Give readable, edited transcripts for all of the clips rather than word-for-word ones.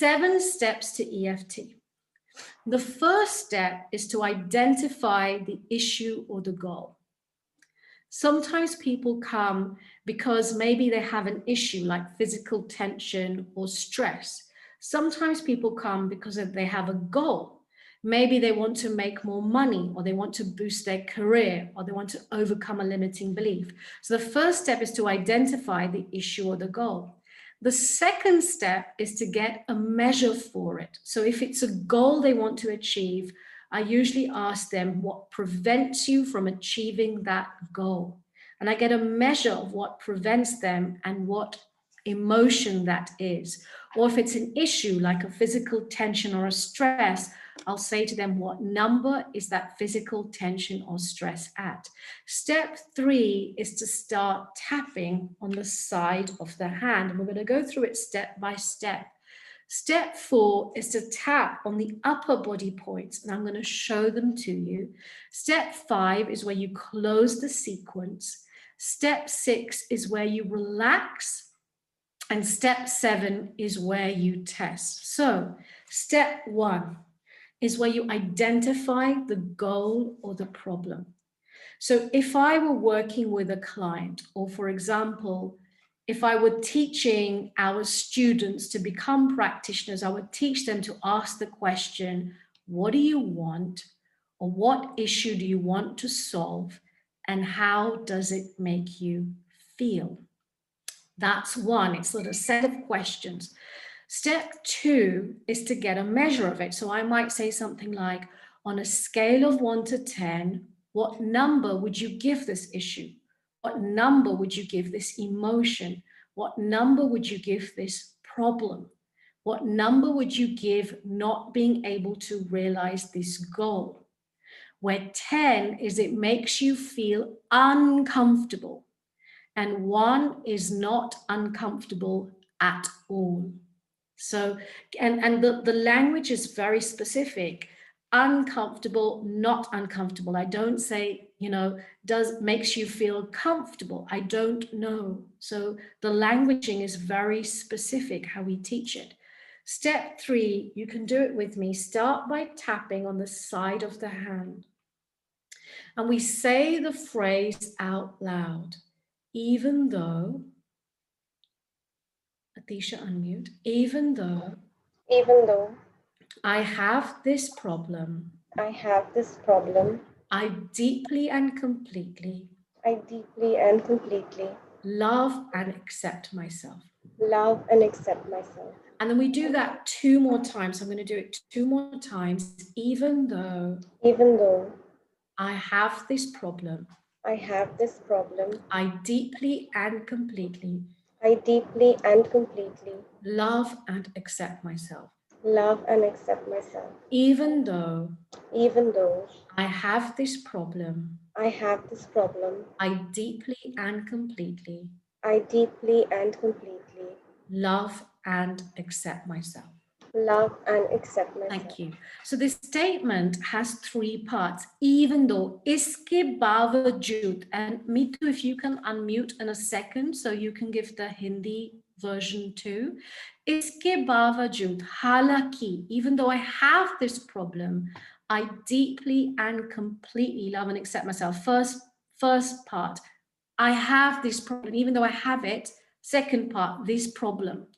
7 steps to EFT. The first step is to identify the issue or the goal. Sometimes people come because maybe they have an issue like physical tension or stress. Sometimes people come because they have a goal. Maybe they want to make more money, or they want to boost their career, or they want to overcome a limiting belief. So the first step is to identify the issue or the goal. The second step is to get a measure for it. So if it's a goal they want to achieve, I usually ask them what prevents you from achieving that goal. And I get a measure of what prevents them and what emotion that is. Or if it's an issue like a physical tension or a stress, I'll say to them, what number is that physical tension or stress at? Step 3 is to start tapping on the side of the hand. And we're going to go through it step by step. Step 4 is to tap on the upper body points, and I'm going to show them to you. Step 5 is where you close the sequence. Step 6 is where you relax. And step 7 is where you test. So step 1 is where you identify the goal or the problem. So if I were working with a client, or for example, if I were teaching our students to become practitioners, I would teach them to ask the question, what do you want? Or what issue do you want to solve? And how does it make you feel? That's one, it's sort of a set of questions. Step 2 is to get a measure of it. So I might say something like, on a scale of 1 to 10, what number would you give this issue? What number would you give this emotion? What number would you give this problem? What number would you give not being able to realize this goal? Where 10 is it makes you feel uncomfortable, and 1 is not uncomfortable at all. So, and the language is very specific. Uncomfortable, not uncomfortable. I don't say, makes you feel comfortable. I don't know. So the languaging is very specific how we teach it. Step 3, you can do it with me. Start by tapping on the side of the hand. And we say the phrase out loud. Even though, Atisha, unmute. Even though I have this problem, I deeply and completely love and accept myself. And then we do that 2 more times. So I'm going to do it 2 more times. Even though I have this problem, I deeply and completely love and accept myself. Even though I have this problem, I deeply and completely love and accept myself. Thank you. So this statement has 3 parts. Even though, iske bawajood, and Mitu, if you can unmute in a second so you can give the Hindi version too. Iske bawajood, halaki, even though I have this problem, I deeply and completely love and accept myself. First part, I have this problem, even though I have it. Second part, this problem.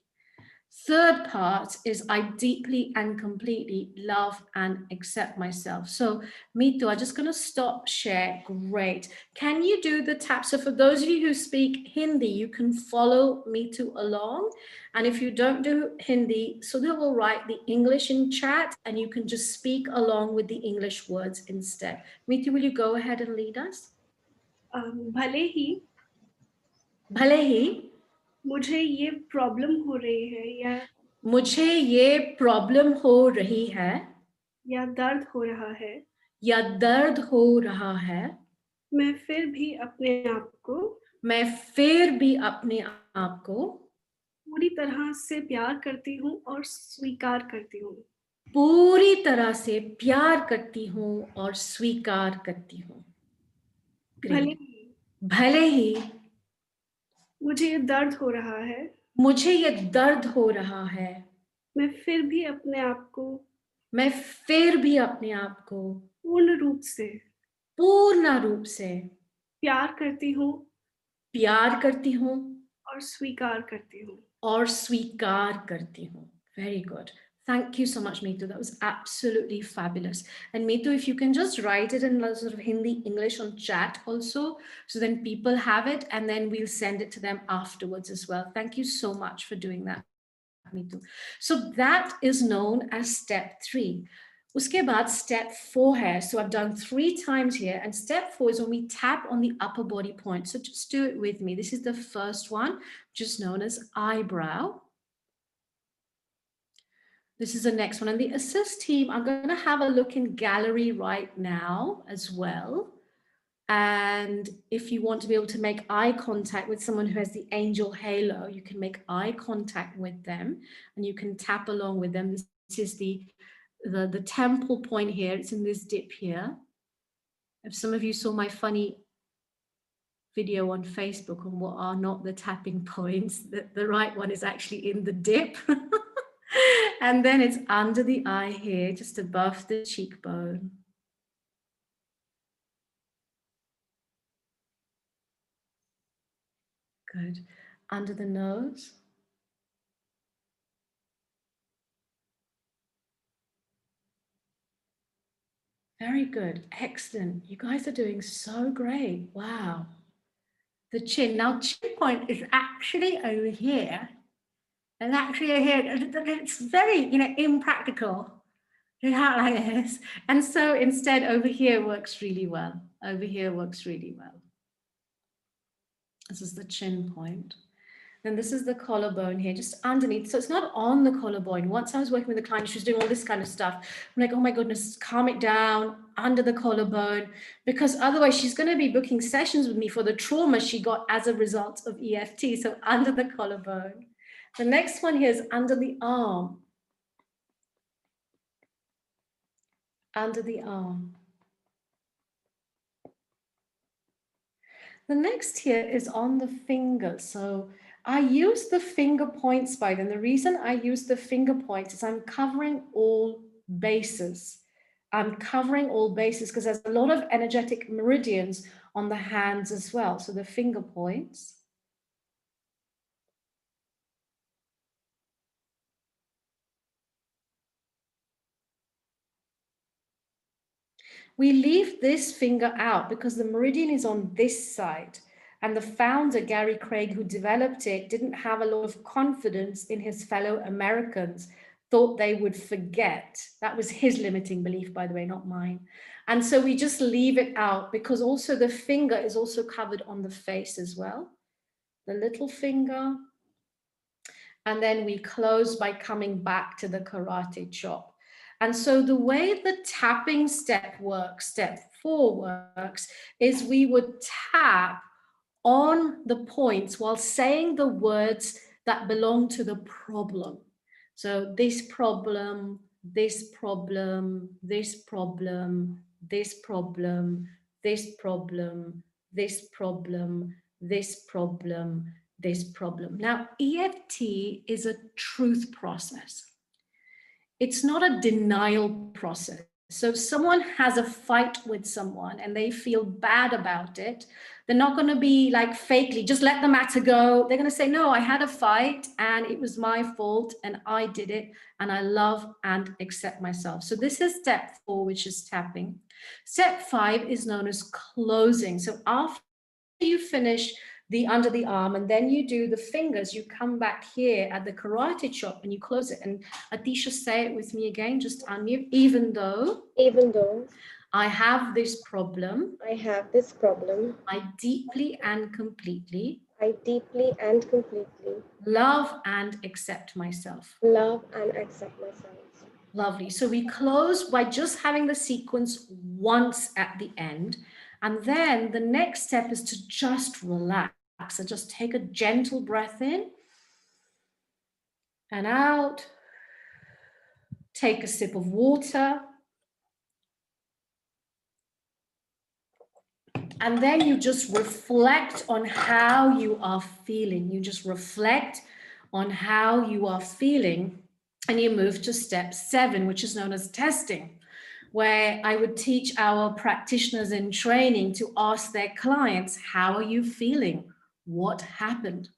Third part is I deeply and completely love and accept myself. So Mitu, I'm just going to stop share. Great. Can you do the tap? So for those of you who speak Hindi, you can follow Mitu along. And if you don't do Hindi, Sudha will write the English in chat and you can just speak along with the English words instead. Mitu, will you go ahead and lead us? भले ही मुझे ये problem हो रही है या दर्द हो रहा है मैं फिर भी अपने आप को पूरी तरह से प्यार करती हूँ और स्वीकार करती हूँ भले ही मुझे ये दर्द हो रहा है मैं फिर भी अपने आप को मैं फिर भी अपने आप को पूर्ण रूप से प्यार करती हूँ और स्वीकार करती हूँ। और स्वीकार करती हूँ. Very good. Thank you so much, Meetu. That was absolutely fabulous. And Meetu, if you can just write it in sort of Hindi, English on chat also, so then people have it, and then we'll send it to them afterwards as well. Thank you so much for doing that, Meetu. So that is known as step 3. Uske baad step 4 hai. So I've done 3 times here, and step 4 is when we tap on the upper body point. So just do it with me. This is the first one, which is known as eyebrow. This is the next one. And the assist team, I'm going to have a look in gallery right now as well. And if you want to be able to make eye contact with someone who has the angel halo, you can make eye contact with them and you can tap along with them. This is the temple point here. It's in this dip here. If some of you saw my funny video on Facebook on what are not the tapping points, the right one is actually in the dip. And then it's under the eye here, just above the cheekbone. Good. Under the nose. Very good. Excellent. You guys are doing so great. Wow. The chin. Now, chin point is actually over here. And actually over here, it's very, impractical to have like this. And so instead over here works really well. Over here works really well. This is the chin point. Then this is the collarbone here, just underneath. So it's not on the collarbone. Once I was working with a client, she was doing all this kind of stuff. I'm like, oh my goodness, calm it down under the collarbone, because otherwise she's going to be booking sessions with me for the trauma she got as a result of EFT. So under the collarbone. The next one here is under the arm. Under the arm. The next here is on the finger. So I use the finger points by them. The reason I use the finger points is I'm covering all bases. I'm covering all bases because there's a lot of energetic meridians on the hands as well. So the finger points. We leave this finger out because the meridian is on this side. And the founder, Gary Craig, who developed it, didn't have a lot of confidence in his fellow Americans, thought they would forget. That was his limiting belief, by the way, not mine. And so we just leave it out because also the finger is also covered on the face as well. The little finger. And then we close by coming back to the karate chop. And so the way the tapping step works, step 4 works, is we would tap on the points while saying the words that belong to the problem. So this problem, this problem, this problem, this problem, this problem, this problem, this problem, this problem. Now, EFT is a truth process. It's not a denial process. So if someone has a fight with someone and they feel bad about it, they're not going to be like fakely, just let the matter go. They're going to say, no, I had a fight and it was my fault and I did it and I love and accept myself. So this is step 4, which is tapping. Step 5 is known as closing. So after you finish the under the arm and then you do the fingers, you come back here at the karate chop and you close it. And Atisha, say it with me again, just unmute. Even though I have this problem, I deeply and completely love and accept myself. Lovely. So we close by just having the sequence once at the end. And then the next step is to just relax. So just take a gentle breath in and out. Take a sip of water. And then you just reflect on how you are feeling. You just reflect on how you are feeling. And you move to step 7, which is known as testing, where I would teach our practitioners in training to ask their clients, how are you feeling? What happened?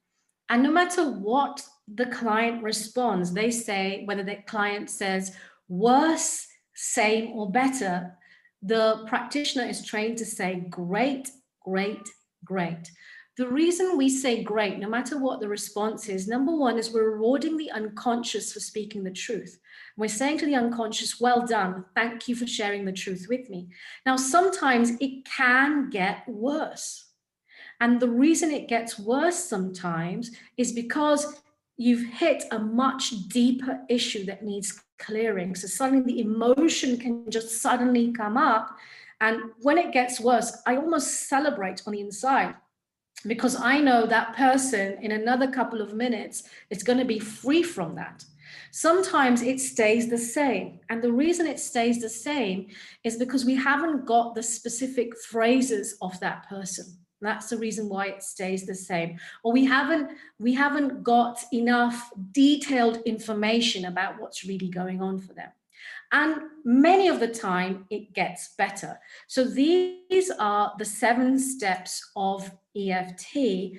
And no matter what the client responds, they say, whether the client says worse, same, or better, the practitioner is trained to say great, great, great. The reason we say great, no matter what the response is, number one is we're rewarding the unconscious for speaking the truth. We're saying to the unconscious, well done, thank you for sharing the truth with me. Now, sometimes it can get worse. And the reason it gets worse sometimes is because you've hit a much deeper issue that needs clearing. So suddenly the emotion can just suddenly come up. And when it gets worse, I almost celebrate on the inside, because I know that person in another couple of minutes is going to be free from that. Sometimes it stays the same. And the reason it stays the same is because we haven't got the specific phrases of that person. That's the reason why it stays the same. Or we haven't got enough detailed information about what's really going on for them. And many of the time it gets better. So these are the 7 steps of EFT